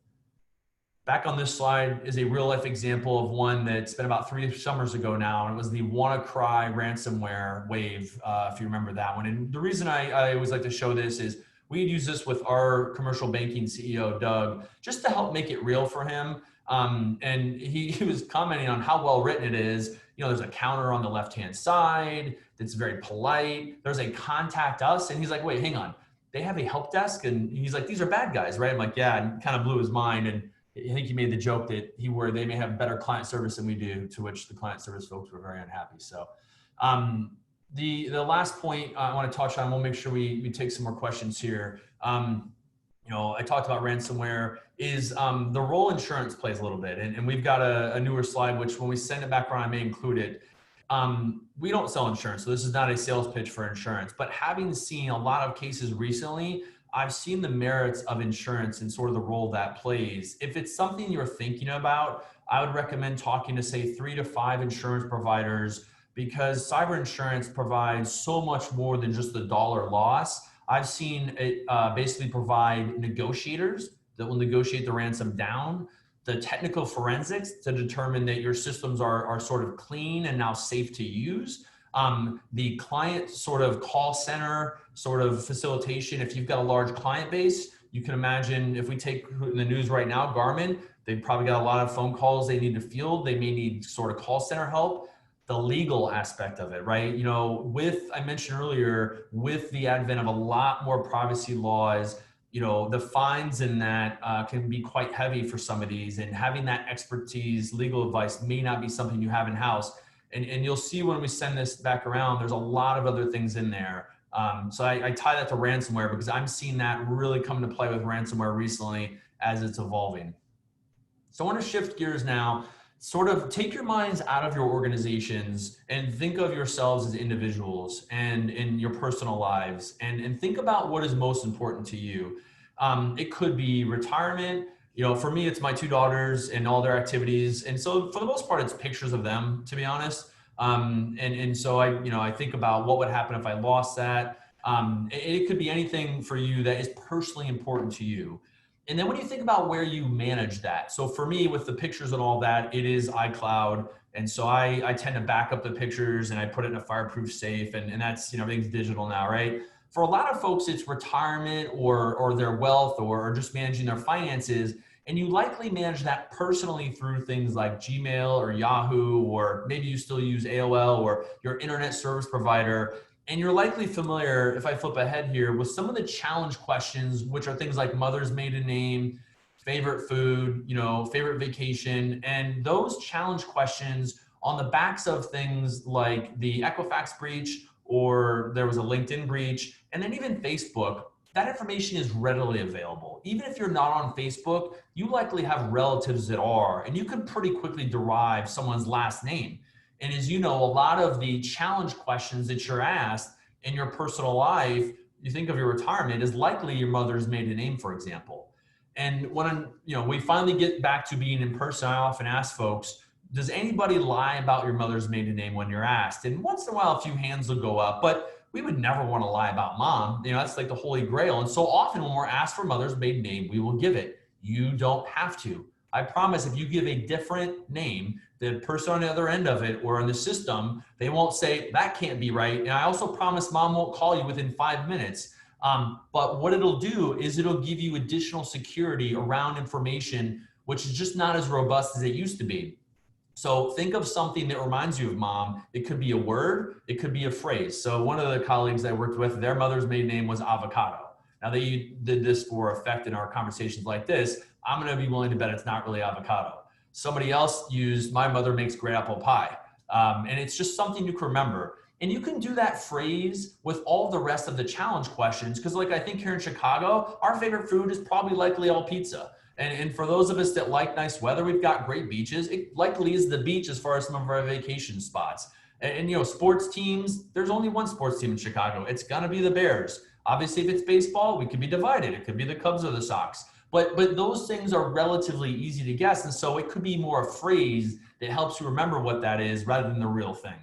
Back on this slide is a real life example of one that's been about 3 summers ago now, and it was the WannaCry ransomware wave, if you remember that one. And the reason I always like to show this is we use this with our commercial banking CEO, Doug, just to help make it real for him. And he was commenting on how well written it is. There's a counter on the left-hand side that's very polite. There's a contact us, and he's like, wait, hang on. They have a help desk? And he's like, these are bad guys, right? I'm like, yeah, and kind of blew his mind. And I think he made the joke that they may have better client service than we do, to which the client service folks were very unhappy. So the last point I want to touch on, we'll make sure we take some more questions here. I talked about ransomware, is the role insurance plays a little bit. And we've got a newer slide, which when we send it back around, I may include it. We don't sell insurance, so this is not a sales pitch for insurance, but having seen a lot of cases recently, I've seen the merits of insurance and sort of the role that plays. If it's something you're thinking about, I would recommend talking to, say, 3 to 5 insurance providers, because cyber insurance provides so much more than just the dollar loss. I've seen it basically provide negotiators that will negotiate the ransom down, the technical forensics to determine that your systems are sort of clean and now safe to use. The client sort of call center sort of facilitation. If you've got a large client base, you can imagine if we take in the news right now, Garmin, they've probably got a lot of phone calls they need to field. They may need sort of call center help. The legal aspect of it, right? I mentioned earlier, with the advent of a lot more privacy laws, the fines in that can be quite heavy for some of these, and having that expertise, legal advice may not be something you have in house. And you'll see when we send this back around, there's a lot of other things in there. So I tie that to ransomware because I'm seeing that really come into play with ransomware recently as it's evolving. So I want to shift gears now. Sort of take your minds out of your organizations and think of yourselves as individuals and in your personal lives, and think about what is most important to you. It could be retirement. For me, it's my 2 daughters and all their activities. And so for the most part, it's pictures of them, to be honest. And so I think about what would happen if I lost that. It could be anything for you that is personally important to you. And then when you think about where you manage that, so for me with the pictures and all that, it is iCloud. And so I tend to back up the pictures and I put it in a fireproof safe, and that's, everything's digital now, right? For a lot of folks, it's retirement or their wealth or just managing their finances. And you likely manage that personally through things like Gmail or Yahoo, or maybe you still use AOL or your internet service provider. And you're likely familiar, if I flip ahead here, with some of the challenge questions, which are things like mother's maiden name, favorite food, favorite vacation. And those challenge questions on the backs of things like the Equifax breach, or there was a LinkedIn breach, and then even Facebook, that information is readily available. Even if you're not on Facebook, you likely have relatives that are, and you can pretty quickly derive someone's last name. And as you know, a lot of the challenge questions that you're asked in your personal life, you think of your retirement, is likely your mother's maiden name, for example. And when we finally get back to being in person, I often ask folks, does anybody lie about your mother's maiden name when you're asked? And once in a while, a few hands will go up, but we would never want to lie about mom. That's like the holy grail. And so often when we're asked for mother's maiden name, we will give it. You don't have to. I promise if you give a different name, the person on the other end of it or in the system, they won't say, that can't be right. And I also promise mom won't call you within 5 minutes. But what it'll do is it'll give you additional security around information, which is just not as robust as it used to be. So think of something that reminds you of mom. It could be a word, it could be a phrase. So one of the colleagues I worked with, their mother's maiden name was avocado. Now they did this for effect in our conversations like this. I'm going to be willing to bet it's not really avocado. Somebody else used, my mother makes great apple pie. And it's just something you can remember. And you can do that phrase with all the rest of the challenge questions. Because I think here in Chicago, our favorite food is probably likely all pizza. And for those of us that like nice weather, we've got great beaches. It likely is the beach as far as some of our vacation spots. And sports teams, there's only one sports team in Chicago. It's going to be the Bears. Obviously, if it's baseball, we could be divided. It could be the Cubs or the Sox. But those things are relatively easy to guess. And so it could be more a phrase that helps you remember what that is rather than the real thing.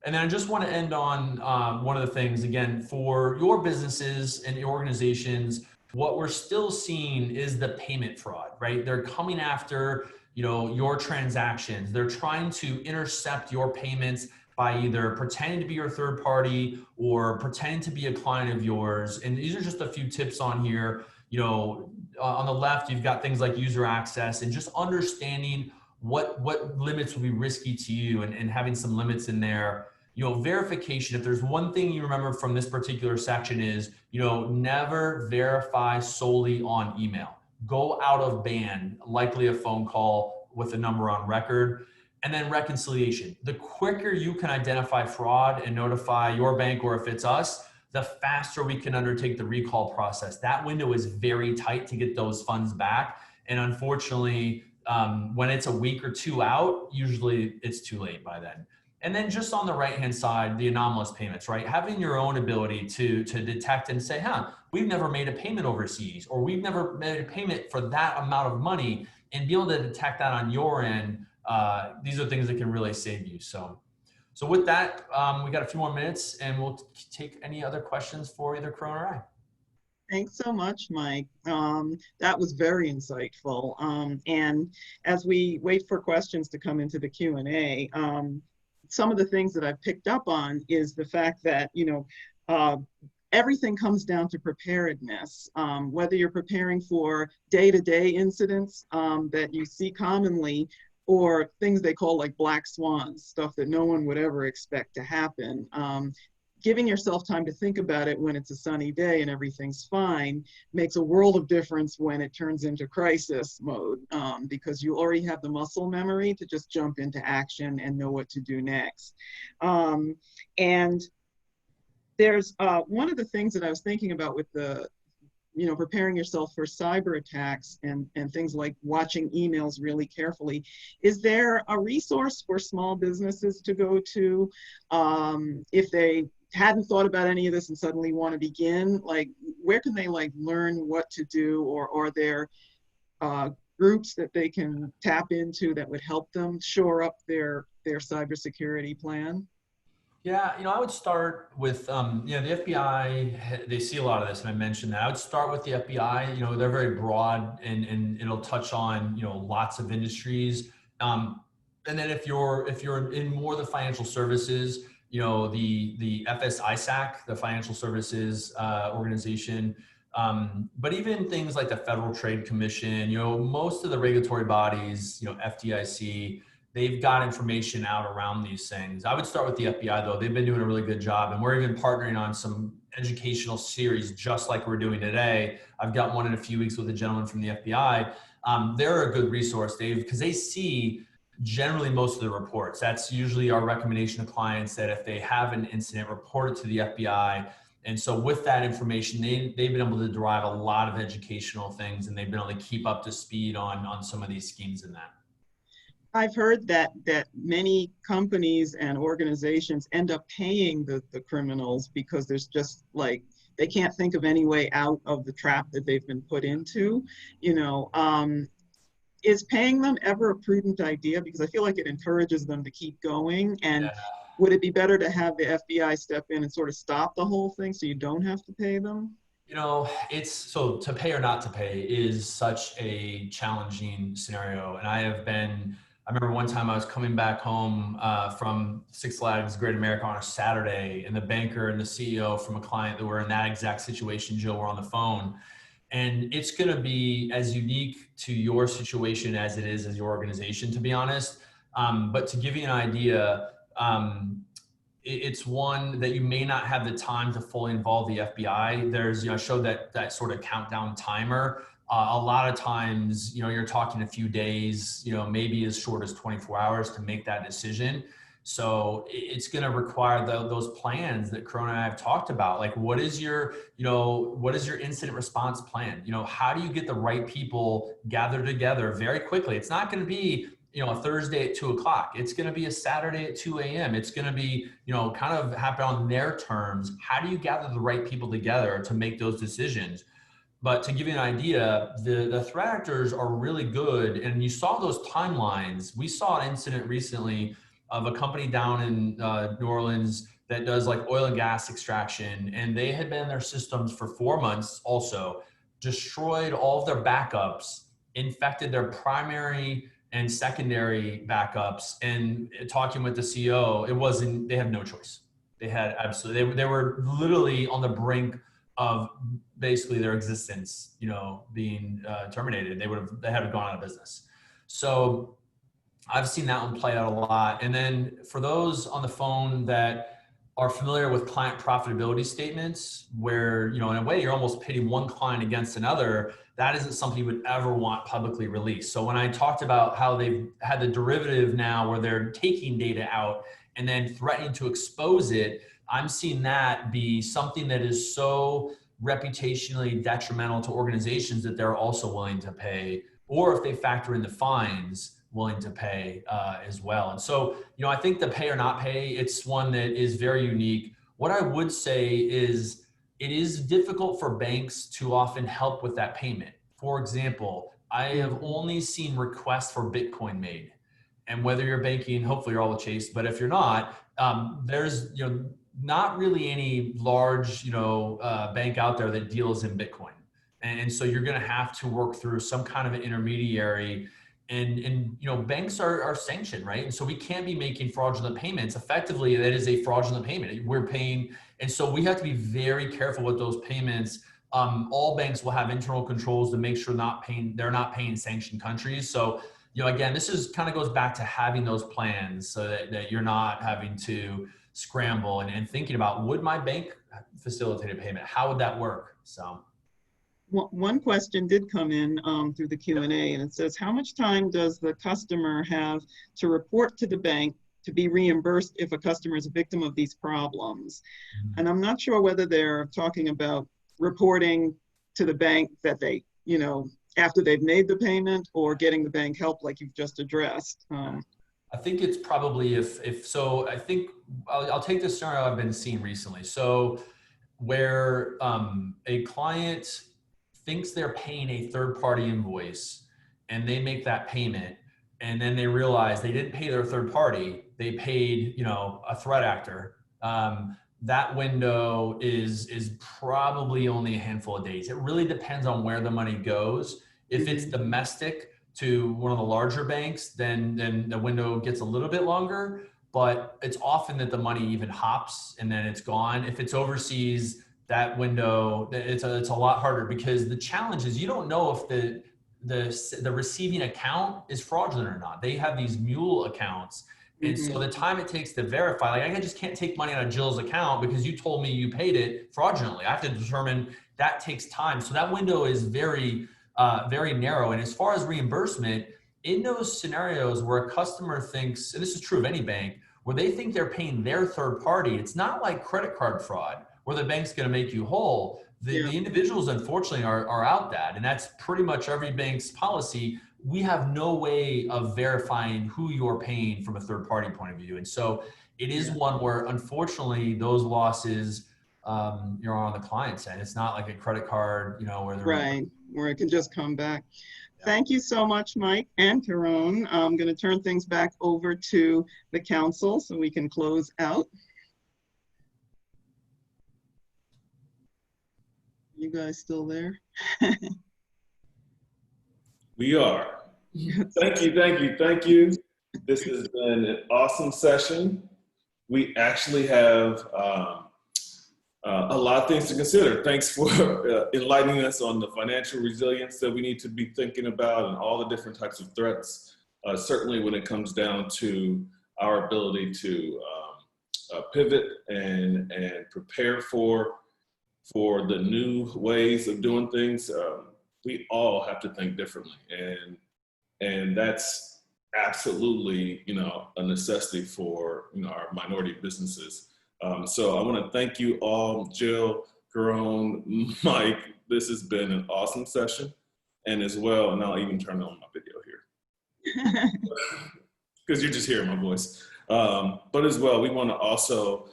And then I just want to end on one of the things, again, for your businesses and your organizations, what we're still seeing is the payment fraud, right? They're coming after, your transactions. They're trying to intercept your payments by either pretending to be your third party or pretending to be a client of yours. And these are just a few tips on here. On the left, you've got things like user access and just understanding what limits will be risky to you and having some limits in there. Verification, if there's one thing you remember from this particular section is, never verify solely on email. Go out of band, likely a phone call with a number on record. And then reconciliation. The quicker you can identify fraud and notify your bank, or if it's us, the faster we can undertake the recall process. That window is very tight to get those funds back. And unfortunately, when it's a week or two out, usually it's too late by then. And then just on the right-hand side, the anomalous payments, right? Having your own ability to detect and say, we've never made a payment overseas, or we've never made a payment for that amount of money, and be able to detect that on your end. These are things that can really save you. So with that, we got a few more minutes, and we'll take any other questions for either Corona or I. Thanks so much, Mike. That was very insightful. And as we wait for questions to come into the Q&A, some of the things that I've picked up on is the fact that, everything comes down to preparedness. Whether you're preparing for day-to-day incidents that you see commonly, or things they call like black swans, stuff that no one would ever expect to happen. Giving yourself time to think about it when it's a sunny day and everything's fine makes a world of difference when it turns into crisis mode, because you already have the muscle memory to just jump into action and know what to do next. And there's one of the things that I was thinking about with the, preparing yourself for cyber attacks and things like watching emails really carefully. Is there a resource for small businesses to go to if they hadn't thought about any of this and suddenly want to begin? Like, where can they learn what to do, or are there groups that they can tap into that would help them shore up their cybersecurity plan? Yeah, I would start with, the FBI, they see a lot of this, and I mentioned that. I would start with the FBI. They're very broad, and it'll touch on, lots of industries. And then if you're in more of the financial services, the FS-ISAC, the Financial Services Organization, but even things like the Federal Trade Commission, most of the regulatory bodies, FDIC, they've got information out around these things. I would start with the FBI though. They've been doing a really good job, and we're even partnering on some educational series just like we're doing today. I've got one in a few weeks with a gentleman from the FBI. They're a good resource, Dave, because they see generally most of the reports. That's usually our recommendation to clients, that if they have an incident, report it to the FBI. And so with that information, they've been able to derive a lot of educational things, and they've been able to keep up to speed on some of these schemes in that. I've heard that many companies and organizations end up paying the criminals because there's just they can't think of any way out of the trap that they've been put into. Is paying them ever a prudent idea? Because I feel like it encourages them to keep going. And would it be better to have the FBI step in and sort of stop the whole thing so you don't have to pay them? It's so to pay or not to pay is such a challenging scenario. And I remember one time I was coming back home from Six Flags Great America on a Saturday, and the banker and the CEO from a client that were in that exact situation, Jill, were on the phone. And it's going to be as unique to your situation as it is as your organization, to be honest. But to give you an idea, it's one that you may not have the time to fully involve the FBI. There's, I showed that sort of countdown timer. A lot of times, you're talking a few days, maybe as short as 24 hours to make that decision. So it's going to require those plans that Corona and I have talked about. Like, what is your incident response plan? How do you get the right people gathered together very quickly? It's not going to be, a Thursday at 2:00. It's going to be a Saturday at 2 a.m. It's going to be, kind of happen on their terms. How do you gather the right people together to make those decisions? But to give you an idea, the threat actors are really good. And you saw those timelines. We saw an incident recently of a company down in New Orleans that does oil and gas extraction. And they had been in their systems for 4 months also, destroyed all of their backups, infected their primary and secondary backups. And talking with the CEO, they had no choice. They had absolutely, they were literally on the brink of basically their existence, being terminated. They had gone out of business. So I've seen that one play out a lot. And then for those on the phone that are familiar with client profitability statements, where, in a way you're almost pitting one client against another, that isn't something you would ever want publicly released. So when I talked about how they've had the derivative now where they're taking data out and then threatening to expose it, I'm seeing that be something that is so reputationally detrimental to organizations that they're also willing to pay, or if they factor in the fines, willing to pay as well. And so, I think the pay or not pay, it's one that is very unique. What I would say is it is difficult for banks to often help with that payment. For example, I have only seen requests for Bitcoin made. And whether you're banking, hopefully you're all with Chase, but if you're not, there's not really any large bank out there that deals in Bitcoin. And so you're going to have to work through some kind of an intermediary. And banks are sanctioned, right? And so we can't be making fraudulent payments. Effectively, that is a fraudulent payment. We're paying, and so we have to be very careful with those payments. All banks will have internal controls to make sure they're not paying sanctioned countries. So, again, this is kind of goes back to having those plans so that you're not having to scramble and thinking about, would my bank facilitate a payment? How would that work? So. One question did come in through the Q&A, and it says, how much time does the customer have to report to the bank to be reimbursed if a customer is a victim of these problems? And I'm not sure whether they're talking about reporting to the bank that they, after they've made the payment, or getting the bank help like you've just addressed. I think it's probably if so. I think I'll take this scenario I've been seeing recently. So where a client thinks they're paying a third-party invoice and they make that payment, and then they realize they didn't pay their third party, they paid, a threat actor. That window is probably only a handful of days. It really depends on where the money goes. If it's domestic to one of the larger banks, then the window gets a little bit longer, but it's often that the money even hops and then it's gone. If it's overseas, that window, it's a lot harder, because the challenge is you don't know if the receiving account is fraudulent or not. They have these mule accounts. And so the time it takes to verify, like I just can't take money out of Jill's account because you told me you paid it fraudulently. I have to determine that takes time. So that window is very, very narrow. And as far as reimbursement, in those scenarios where a customer thinks, and this is true of any bank, where they think they're paying their third party, it's not like credit card fraud where the bank's going to make you whole. The individuals, unfortunately, are out that. And that's pretty much every bank's policy. We have no way of verifying who you're paying from a third party point of view. And so it is one where, unfortunately, those losses you're on the client's end. It's not like a credit card, where it can just come back. Thank you so much, Mike and Caron. I'm going to turn things back over to the council so we can close out. You guys still there? We are. Thank you. This has been an awesome session. We actually have a lot of things to consider. Thanks for enlightening us on the financial resilience that we need to be thinking about and all the different types of threats. Certainly when it comes down to our ability to pivot and prepare for the new ways of doing things, we all have to think differently. And that's absolutely, a necessity for, our minority businesses. So I want to thank you all, Jill, Caron, Mike. This has been an awesome session. And as well, and I'll even turn on my video here because you're just hearing my voice. But as well, we want to also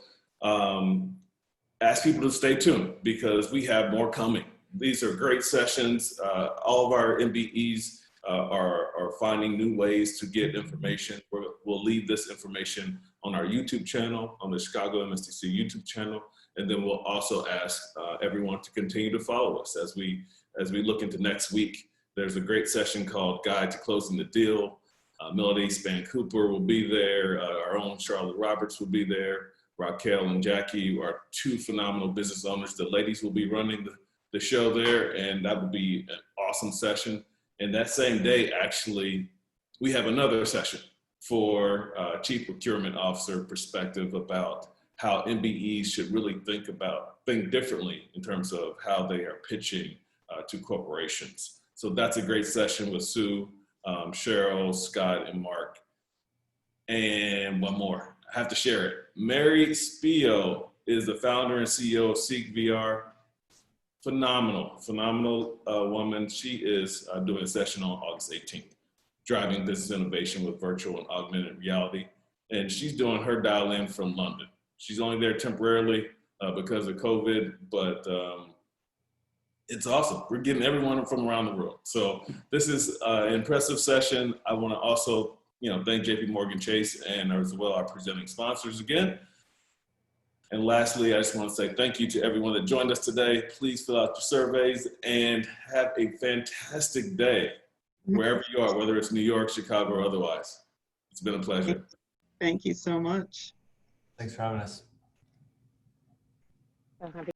ask people to stay tuned because we have more coming. These are great sessions. All of our MBEs are finding new ways to get information. We'll leave this information on our YouTube channel, on the Chicago MSTC YouTube channel, and then we'll also ask everyone to continue to follow us as we look into next week. There's a great session called Guide to Closing the Deal. Melody Span Cooper will be there. Our own Charlotte Roberts will be there. Raquel and Jackie are two phenomenal business owners. The ladies will be running the show there, and that will be an awesome session. And that same day, actually, we have another session for Chief Procurement Officer perspective about how MBEs should really think differently in terms of how they are pitching to corporations. So that's a great session with Sue, Cheryl, Scott, and Mark. And one more, I have to share it. Mary Spio is the founder and CEO of Seek VR. Phenomenal woman. She is doing a session on August 18th, driving business innovation with virtual and augmented reality. And she's doing her dial in from London. She's only there temporarily because of COVID, but it's awesome. We're getting everyone from around the world. So this is an impressive session. I want to also, thank JPMorgan Chase and as well our presenting sponsors again. And lastly, I just want to say thank you to everyone that joined us today. Please fill out your surveys and have a fantastic day wherever you are, whether it's New York, Chicago, or otherwise. It's been a pleasure. Thank you so much. Thanks for having us. So happy